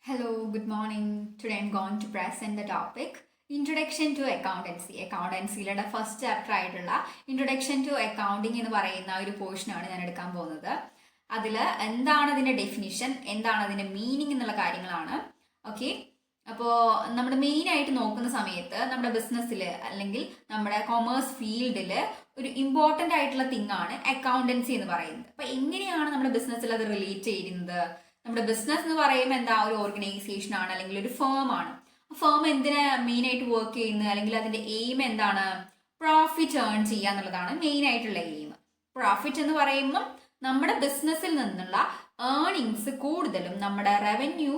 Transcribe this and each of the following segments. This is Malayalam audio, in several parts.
Hello, good morning. Today I'm going to present the topic Introduction to Accountancy. അക്കൗണ്ടൻസിയുടെ ഫസ്റ്റ് ചാപ്റ്റർ ആയിട്ടുള്ള ഇൻട്രൊഡക്ഷൻ ടു അക്കൗണ്ടിങ് എന്ന് പറയുന്ന ഒരു പോർഷനാണ് ഞാൻ എടുക്കാൻ പോകുന്നത്. അതിൽ എന്താണ് അതിൻ്റെ ഡെഫിനിഷൻ, എന്താണ് അതിൻ്റെ മീനിങ് എന്നുള്ള കാര്യങ്ങളാണ്. ഓക്കെ, അപ്പോൾ നമ്മുടെ മെയിൻ ആയിട്ട് നോക്കുന്ന സമയത്ത് നമ്മുടെ ബിസിനസ്സിൽ അല്ലെങ്കിൽ നമ്മുടെ കൊമേഴ്സ് ഫീൽഡിൽ ഒരു ഇമ്പോർട്ടൻ്റ് ആയിട്ടുള്ള തിങ് ആണ് അക്കൗണ്ടൻസി എന്ന് പറയുന്നത്. അപ്പോൾ എങ്ങനെയാണ് നമ്മുടെ ബിസിനസ്സിൽ അത് റിലേറ്റ് ചെയ്യുന്നത്? നമ്മുടെ ബിസിനസ് എന്ന് പറയുമ്പോൾ എന്താ, ഒരു ഓർഗനൈസേഷൻ ആണ് അല്ലെങ്കിൽ ഒരു ഫേം ആണ്. ഫേം എന്തിനാ മെയിൻ ആയിട്ട് വർക്ക് ചെയ്യുന്നത്, അല്ലെങ്കിൽ അതിന്റെ എയിം എന്താണ്? പ്രോഫിറ്റ് ഏൺ ചെയ്യുക എന്നുള്ളതാണ് മെയിൻ ആയിട്ടുള്ള എയിം. പ്രോഫിറ്റ് എന്ന് പറയുമ്പോൾ നമ്മുടെ ബിസിനസ്സിൽ നിന്നുള്ള ഏർണിങ്സ് കൂടുതലും, നമ്മുടെ റവന്യൂ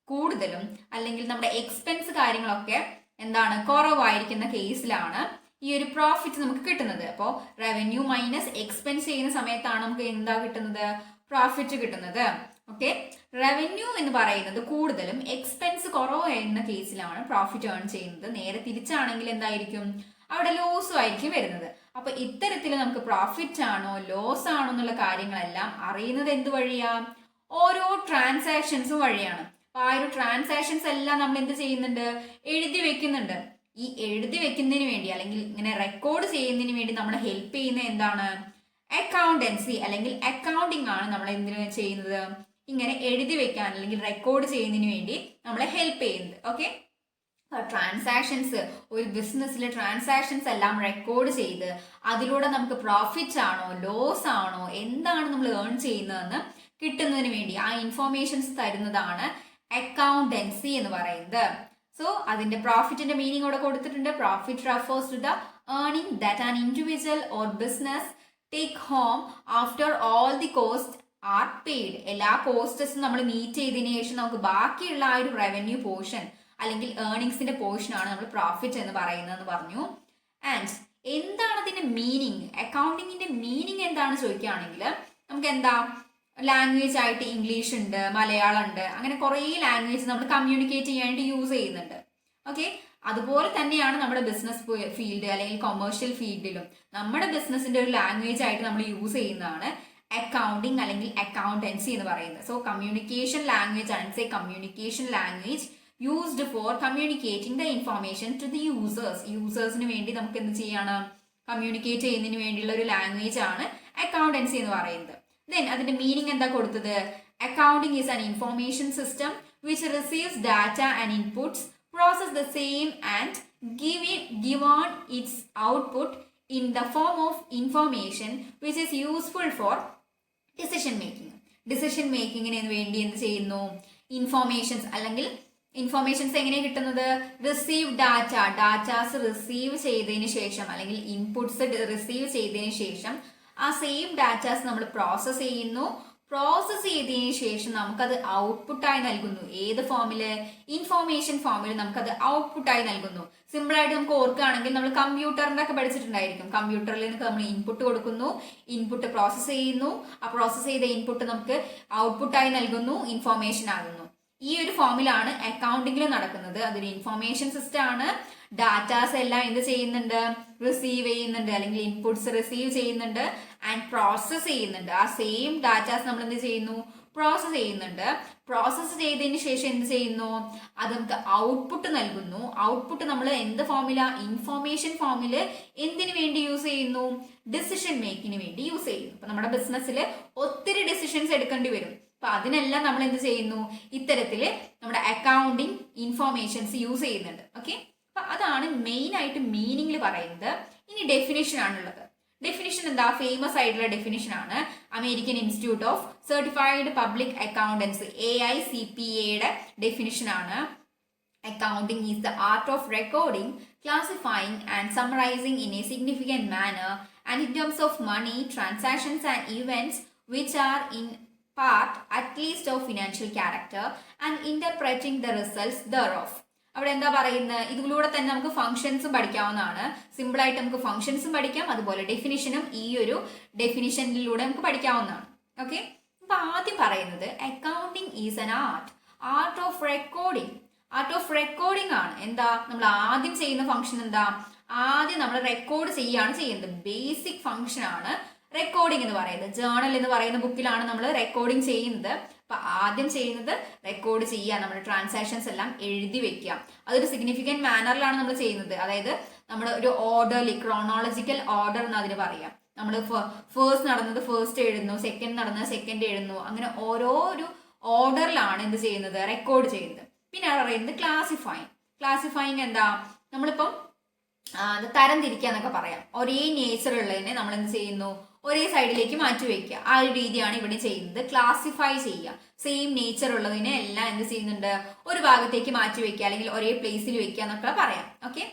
കൂടുതലും, അല്ലെങ്കിൽ നമ്മുടെ എക്സ്പെൻസ് കാര്യങ്ങളൊക്കെ എന്താണ് കുറവായിരിക്കുന്ന കേസിലാണ് ഈ ഒരു പ്രോഫിറ്റ് നമുക്ക് കിട്ടുന്നത്. അപ്പോൾ റവന്യൂ മൈനസ് എക്സ്പെൻസ് ചെയ്യുന്ന സമയത്താണ് നമുക്ക് എന്താ കിട്ടുന്നത്? പ്രോഫിറ്റ് കിട്ടുന്നത്. ഓക്കെ, റവന്യൂ എന്ന് പറയുന്നത് കൂടുതലും എക്സ്പെൻസ് കുറവായിരുന്ന കേസിലാണ് പ്രോഫിറ്റ് ഏൺ ചെയ്യുന്നത്. നേരെ തിരിച്ചാണെങ്കിൽ എന്തായിരിക്കും? അവിടെ ലോസും ആയിരിക്കും വരുന്നത്. അപ്പൊ ഇത്തരത്തിൽ നമുക്ക് പ്രോഫിറ്റ് ആണോ ലോസ് ആണോ എന്നുള്ള കാര്യങ്ങളെല്ലാം അറിയുന്നത് എന്ത് വഴിയാ? ഓരോ ട്രാൻസാക്ഷൻസും വഴിയാണ്. അപ്പൊ ആ ഒരു ട്രാൻസാക്ഷൻസ് എല്ലാം നമ്മൾ എന്ത് ചെയ്യുന്നുണ്ട്? എഴുതി വെക്കുന്നുണ്ട്. ഈ എഴുതി വെക്കുന്നതിന് വേണ്ടി അല്ലെങ്കിൽ ഇങ്ങനെ റെക്കോർഡ് ചെയ്യുന്നതിന് വേണ്ടി നമ്മളെ ഹെൽപ്പ് ചെയ്യുന്ന എന്താണ്? അക്കൗണ്ടൻസി അല്ലെങ്കിൽ അക്കൗണ്ടിങ് ആണ് നമ്മൾ എന്തിനു ചെയ്യുന്നത്? ഇങ്ങനെ എഴുതി വെക്കാൻ അല്ലെങ്കിൽ റെക്കോർഡ് ചെയ്യുന്നതിന് വേണ്ടി നമ്മളെ ഹെൽപ്പ് ചെയ്യുന്നത്. ഓക്കെ, ട്രാൻസാക്ഷൻസ്, ഒരു ബിസിനസ്സിലെ ട്രാൻസാക്ഷൻസ് എല്ലാം റെക്കോർഡ് ചെയ്ത് അതിലൂടെ നമുക്ക് പ്രോഫിറ്റ് ആണോ ലോസ് ആണോ എന്താണ് നമ്മൾ ഏൺ ചെയ്യുന്നതെന്ന് കിട്ടുന്നതിന് വേണ്ടി ആ ഇൻഫോർമേഷൻസ് തരുന്നതാണ് അക്കൗണ്ടൻസി എന്ന് പറയുന്നത്. സോ അതിന്റെ പ്രോഫിറ്റിന്റെ മീനിങ് ഇവിടെ കൊടുത്തിട്ടുണ്ട്. Profit refers to the earning that an individual or business take home after all the cost are paid. എല്ലാ കോസ്റ്റസും നമ്മൾ മീറ്റ് ചെയ്തതിനു ശേഷം നമുക്ക് ബാക്കിയുള്ള ആ ഒരു റവന്യൂ പോർഷൻ അല്ലെങ്കിൽ ഏർണിങ്സിന്റെ പോർഷൻ ആണ് നമ്മൾ പ്രോഫിറ്റ് എന്ന് പറയുന്നതെന്ന് പറഞ്ഞു. ആൻഡ് എന്താണ് അതിന്റെ മീനിങ്? അക്കൗണ്ടിങ്ങിന്റെ മീനിങ് എന്താണ് ചോദിക്കുകയാണെങ്കിൽ നമുക്ക് എന്താ, ലാംഗ്വേജ് ആയിട്ട് ഇംഗ്ലീഷ് ഉണ്ട്, മലയാളം ഉണ്ട്, അങ്ങനെ കുറേ ലാംഗ്വേജ് നമ്മൾ കമ്മ്യൂണിക്കേറ്റ് ചെയ്യാനായിട്ട് യൂസ് ചെയ്യുന്നുണ്ട്. ഓക്കെ, അതുപോലെ തന്നെയാണ് നമ്മുടെ ബിസിനസ് ഫീൽഡ് അല്ലെങ്കിൽ കൊമേഴ്ഷ്യൽ ഫീൽഡിലും നമ്മുടെ ബിസിനസിന്റെ ഒരു ലാംഗ്വേജ് ആയിട്ട് നമ്മൾ യൂസ് ചെയ്യുന്നതാണ് അക്കൗണ്ടിങ് അല്ലെങ്കിൽ അക്കൗണ്ടൻസി എന്ന് പറയുന്നത്. സോ കമ്മ്യൂണിക്കേഷൻ ലാംഗ്വേജ് ആണ്. Say communication language used for communicating the information to the യൂസേഴ്സിന് വേണ്ടി നമുക്ക് എന്ത് ചെയ്യണം? കമ്മ്യൂണിക്കേറ്റ് ചെയ്യുന്നതിന് വേണ്ടിയുള്ള ഒരു ലാംഗ്വേജ് ആണ് അക്കൗണ്ടൻസി എന്ന് പറയുന്നത്. ദെൻ അതിന്റെ മീനിങ് എന്താ കൊടുത്തത്? Accounting is an information system which receives data and inputs, process the same and give on its output in the form of information which is useful for decision making. Decision മേക്കിങ്ങിന് വേണ്ടി എന്ത് ചെയ്യുന്നു? ഇൻഫോർമേഷൻസ് അല്ലെങ്കിൽ ഇൻഫോർമേഷൻസ് എങ്ങനെ കിട്ടുന്നത്? റിസീവ് ഡാറ്റാസ് റിസീവ് ചെയ്തതിന് ശേഷം അല്ലെങ്കിൽ ഇൻപുട്സ് റിസീവ് ചെയ്തതിന് ശേഷം ആ സെയിം ഡാറ്റാസ് നമ്മൾ പ്രോസസ് ചെയ്യുന്നു. പ്രോസസ് ചെയ്തതിന് ശേഷം നമുക്കത് ഔട്ട്പുട്ടായി നൽകുന്നു. ഏത് ഫോമില്? ഇൻഫോർമേഷൻ ഫോമിൽ നമുക്കത് ഔട്ട്പുട്ടായി നൽകുന്നു. സിമ്പിൾ ആയിട്ട് നമുക്ക് ഓർക്കുകയാണെങ്കിൽ നമ്മൾ കമ്പ്യൂട്ടറിന്റെ ഒക്കെ പഠിച്ചിട്ടുണ്ടായിരിക്കും. കമ്പ്യൂട്ടറിൽ നമ്മൾ ഇൻപുട്ട് കൊടുക്കുന്നു, ഇൻപുട്ട് പ്രോസസ് ചെയ്യുന്നു, ആ പ്രോസസ് ചെയ്ത ഇൻപുട്ട് നമുക്ക് ഔട്ട്പുട്ടായി നൽകുന്നു, ഇൻഫോർമേഷൻ ആകുന്നു. ഈ ഒരു ഫോമിലാണ് അക്കൗണ്ടിങ്ങിൽ നടക്കുന്നത്. അതൊരു ഇൻഫോർമേഷൻ സിസ്റ്റം ആണ്. ഡാറ്റാസ് എല്ലാം എന്ത് ചെയ്യുന്നുണ്ട്? റിസീവ് ചെയ്യുന്നുണ്ട്, അല്ലെങ്കിൽ ഇൻപുട്സ് റിസീവ് ചെയ്യുന്നുണ്ട് ആൻഡ് പ്രോസസ് ചെയ്യുന്നുണ്ട്. ആ സെയിം ഡാറ്റാസ് നമ്മൾ എന്ത് ചെയ്യുന്നു? പ്രോസസ് ചെയ്യുന്നുണ്ട്. പ്രോസസ് ചെയ്തതിന് ശേഷം എന്ത് ചെയ്യുന്നു? അത് നമുക്ക് ഔട്ട്പുട്ട് നൽകുന്നു. ഔട്ട്പുട്ട് നമ്മൾ എന്ത് ഫോമിലാ? ഇൻഫോർമേഷൻ ഫോമിൽ. എന്തിനു വേണ്ടി യൂസ് ചെയ്യുന്നു? ഡിസിഷൻ മേക്കിങ്ങിന് വേണ്ടി യൂസ് ചെയ്യുന്നു. അപ്പൊ നമ്മുടെ ബിസിനസ്സിൽ ഒത്തിരി ഡിസിഷൻസ് എടുക്കേണ്ടി വരും. അപ്പൊ അതിനെല്ലാം നമ്മൾ എന്ത് ചെയ്യുന്നു? ഇത്തരത്തില് നമ്മുടെ അക്കൗണ്ടിങ് ഇൻഫോർമേഷൻസ് യൂസ് ചെയ്യുന്നുണ്ട്. ഓക്കെ, അപ്പൊ അതാണ് മെയിൻ ആയിട്ട് മീനിങ്ങിൽ പറയുന്നത്. ഇനി ഡെഫിനിഷൻ ആണുള്ളത്. ഡെഫിനിഷൻ എന്താ? ഫേമസ് ആയിട്ടുള്ള ഡെഫിനിഷൻ ആണ്. American institute of certified public accountancy AICPA definition ആണ്. Accounting is the art of recording, classifying and summarising in a significant manner and in terms of money transactions and events which are in part at least of financial character and interpreting the results thereof. അവിടെ എന്താ പറയുന്നത്? ഇതിലൂടെ തന്നെ നമുക്ക് ഫംഗ്ഷൻസും പഠിക്കാവുന്നതാണ്. സിമ്പിൾ ആയിട്ട് നമുക്ക് ഫംഗ്ഷൻസും പഠിക്കാം, അതുപോലെ ഡെഫിനിഷനും ഈ ഒരു ഡെഫിനിഷനിലൂടെ നമുക്ക് പഠിക്കാവുന്നതാണ്. ഓക്കെ, അപ്പൊ ആദ്യം പറയുന്നത് accounting is an art of recording. Art of recording ആണ്. എന്താ നമ്മൾ ആദ്യം ചെയ്യുന്ന ഫംഗ്ഷൻ? എന്താ? ആദ്യം നമ്മൾ റെക്കോർഡ് ചെയ്യാണ് ചെയ്യുന്നത്. ബേസിക് ഫംഗ്ഷൻ ആണ് റെക്കോർഡിംഗ് എന്ന് പറയുന്നത്. ജേർണൽ എന്ന് പറയുന്ന ബുക്കിലാണ് നമ്മൾ റെക്കോർഡിംഗ് ചെയ്യുന്നത്. അപ്പൊ ആദ്യം ചെയ്യുന്നത് റെക്കോർഡ് ചെയ്യുക, നമ്മുടെ ട്രാൻസാക്ഷൻസ് എല്ലാം എഴുതി വെക്കുക. അതൊരു സിഗ്നിഫിക്കന്റ് മാനറിലാണ് നമ്മൾ ചെയ്യുന്നത്. അതായത് നമ്മൾ ഒരു ഓർഡർലി ക്രോണോളജിക്കൽ ഓർഡർ എന്ന് അതിന് പറയാം. നമ്മൾ ഫേസ്റ്റ് നടന്നത് ഫേസ്റ്റ് എഴുതുന്നു, സെക്കൻഡ് നടന്നത് സെക്കൻഡ് എഴുതുന്നു, അങ്ങനെ ഓരോ ഒരു ഓർഡറിലാണ് എന്ത് ചെയ്യുന്നത്, റെക്കോർഡ് ചെയ്യുന്നത്. പിന്നെ പറയുന്നത് ക്ലാസിഫൈങ് എന്താ, നമ്മളിപ്പം തരം തിരിക്കുക എന്നൊക്കെ പറയാം. ഒരേ നേച്ചർ ഉള്ളതിനെ നമ്മൾ എന്ത് ചെയ്യുന്നു, ഒരേ സൈഡിലേക്ക് മാറ്റി വെക്കുക. ആ ഒരു രീതിയാണ് ഇവിടെ ചെയ്യുന്നത്. ക്ലാസിഫൈ ചെയ്യുക, സെയിം നേച്ചർ ഉള്ളതിനെ എല്ലാം എന്ത് ചെയ്യുന്നുണ്ട്, ഒരു ഭാഗത്തേക്ക് മാറ്റി വെക്കുക, അല്ലെങ്കിൽ ഒരേ പ്ലേസിൽ വെക്കുക എന്നൊക്കെ പറയാം. ഓക്കെ,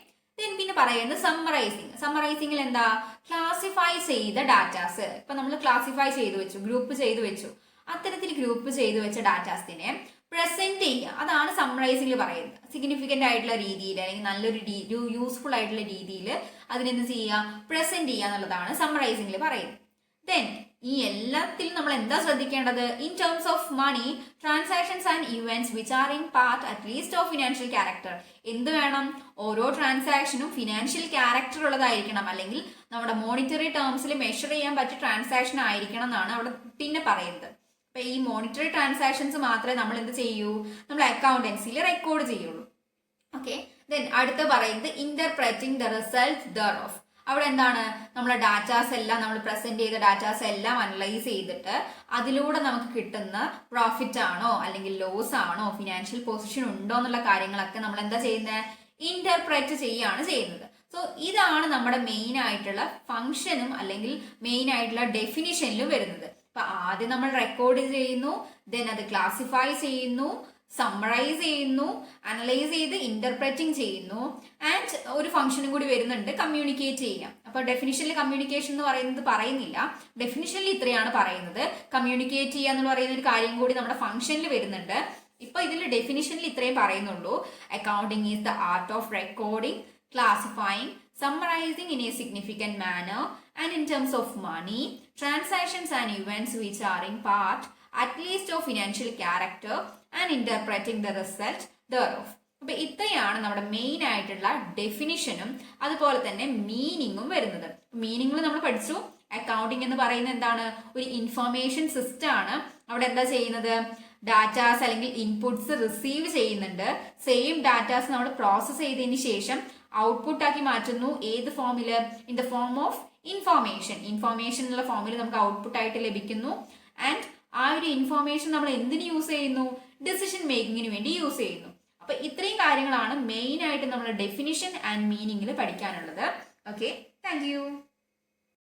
പിന്നെ പറയുന്നത് സമ്മറൈസിംഗിൽ എന്താ, ക്ലാസിഫൈ ചെയ്ത ഡാറ്റാസ്. ഇപ്പൊ നമ്മൾ ക്ലാസിഫൈ ചെയ്തു വെച്ചു, ഗ്രൂപ്പ് ചെയ്തു വെച്ചു, അത്തരത്തിൽ ഗ്രൂപ്പ് ചെയ്തു വെച്ച ഡാറ്റാസിനെ പ്രസന്റ് ചെയ്യുക. അതാണ് സമ്മറൈസിംഗിൽ പറയുന്നത്. സിഗ്നിഫിക്കന്റ് ആയിട്ടുള്ള രീതിയിൽ, അല്ലെങ്കിൽ നല്ലൊരു യൂസ്ഫുൾ ആയിട്ടുള്ള രീതിയിൽ അതിനെന്ത് ചെയ്യുക, പ്രസന്റ് ചെയ്യുക എന്നുള്ളതാണ് സമ്മറൈസിംഗിൽ പറയുന്നത്. ദെൻ ഈ എല്ലാത്തിലും നമ്മൾ എന്താ ശ്രദ്ധിക്കേണ്ടത്, in terms of money, transactions and events which are in part at least of financial character. എന്ത് വേണം, ഓരോ ട്രാൻസാക്ഷനും ഫിനാൻഷ്യൽ ക്യാരക്ടർ ഉള്ളതായിരിക്കണം, അല്ലെങ്കിൽ നമ്മുടെ മോണിറ്ററി ടേംസിൽ മെഷർ ചെയ്യാൻ പറ്റിയ ട്രാൻസാക്ഷൻ ആയിരിക്കണം എന്നാണ് അവിടെ പിന്നെ പറയുന്നത്. അപ്പൊ ഈ മോണിറ്ററി ട്രാൻസാക്ഷൻസ് മാത്രമേ നമ്മൾ എന്ത് ചെയ്യൂ, നമ്മൾ അക്കൗണ്ടൻസിയിൽ റെക്കോർഡ് ചെയ്യുള്ളൂ. ഓക്കെ, ദെൻ അടുത്ത പറയുന്നത് ഇന്റർപ്രറ്റിംഗ് ദ റിസൾട്ട്സ് ദെയറോഫ്. അവിടെ എന്താണ്, നമ്മളെ ഡാറ്റാസ് എല്ലാം, നമ്മൾ പ്രസന്റ് ചെയ്ത ഡാറ്റാസ് എല്ലാം അനലൈസ് ചെയ്തിട്ട് അതിലൂടെ നമുക്ക് കിട്ടുന്ന പ്രോഫിറ്റ് ആണോ അല്ലെങ്കിൽ ലോസ് ആണോ, ഫിനാൻഷ്യൽ പൊസിഷൻ ഉണ്ടോ എന്നുള്ള കാര്യങ്ങളൊക്കെ നമ്മൾ എന്താ ചെയ്യുന്നത്, ഇന്റർപ്രറ്റ് ചെയ്യുകയാണ് ചെയ്യുന്നത്. സോ ഇതാണ് നമ്മുടെ മെയിൻ ആയിട്ടുള്ള ഫംഗ്ഷനും അല്ലെങ്കിൽ മെയിൻ ആയിട്ടുള്ള ഡെഫിനിഷനിലും വരുന്നത്. അപ്പൊ ആദ്യം നമ്മൾ റെക്കോർഡ് ചെയ്യുന്നു, ദെൻ അത് ക്ലാസിഫൈ ചെയ്യുന്നു, സമ്മറൈസ് ചെയ്യുന്നു, അനലൈസ് ചെയ്ത് ഇന്റർപ്രറ്റിംഗ് ചെയ്യുന്നു, ആൻഡ് ഒരു ഫംഗ്ഷനും കൂടി വരുന്നുണ്ട്, കമ്മ്യൂണിക്കേറ്റ് ചെയ്യാം. അപ്പൊ ഡെഫിനിഷനിൽ കമ്മ്യൂണിക്കേഷൻ എന്ന് പറയുന്നില്ല, ഡെഫിനിഷനിൽ ഇത്രയാണ് പറയുന്നത്. കമ്മ്യൂണിക്കേറ്റ് ചെയ്യുക എന്ന് പറയുന്ന ഒരു കാര്യം കൂടി നമ്മുടെ ഫംഗ്ഷനിൽ വരുന്നുണ്ട്. ഇപ്പൊ ഇതിൽ ഡെഫിനിഷനിൽ ഇത്രയും പറയുന്നുള്ളൂ. Accounting is the art of recording, classifying, summarizing in a significant manner, and in terms of money, transactions and events which are in part at least of financial character, and interpreting the result thereof. അപ്പൊ ഇത്രയാണ് നമ്മുടെ മെയിൻ ആയിട്ടുള്ള ഡെഫിനിഷനും അതുപോലെ തന്നെ മീനിങ്ങും വരുന്നത്. മീനിങ്ങിൽ നമ്മൾ പഠിച്ചു, അക്കൗണ്ടിങ് എന്ന് പറയുന്നത് എന്താണ്, ഒരു ഇൻഫർമേഷൻ സിസ്റ്റം ആണ്. അവിടെ എന്താ ചെയ്യുന്നത്, ഡാറ്റാസ് അല്ലെങ്കിൽ ഇൻപുട്സ് റിസീവ് ചെയ്യുന്നുണ്ട്, സെയിം ഡാറ്റാസ് നമ്മൾ പ്രോസസ് ചെയ്തതിന് ശേഷം ഔട്ട്പുട്ട് ആക്കി മാറ്റുന്നു. ഏത് ഫോമില്, in the form of information എന്നുള്ള ഫോമിൽ നമുക്ക് ഔട്ട്പുട്ട് ആയിട്ട് ലഭിക്കുന്നു. ആൻഡ് ആ ഒരു ഇൻഫോർമേഷൻ നമ്മൾ എന്തിനു യൂസ് ചെയ്യുന്നു, ഡിസിഷൻ മേക്കിങ്ങിന് വേണ്ടി യൂസ് ചെയ്യുന്നു. അപ്പൊ ഇത്രയും കാര്യങ്ങളാണ് മെയിൻ ആയിട്ട് നമ്മൾ ഡെഫിനിഷൻ ആൻഡ് മീനിങ്ങിൽ പഠിക്കാനുള്ളത്. Okay, thank you.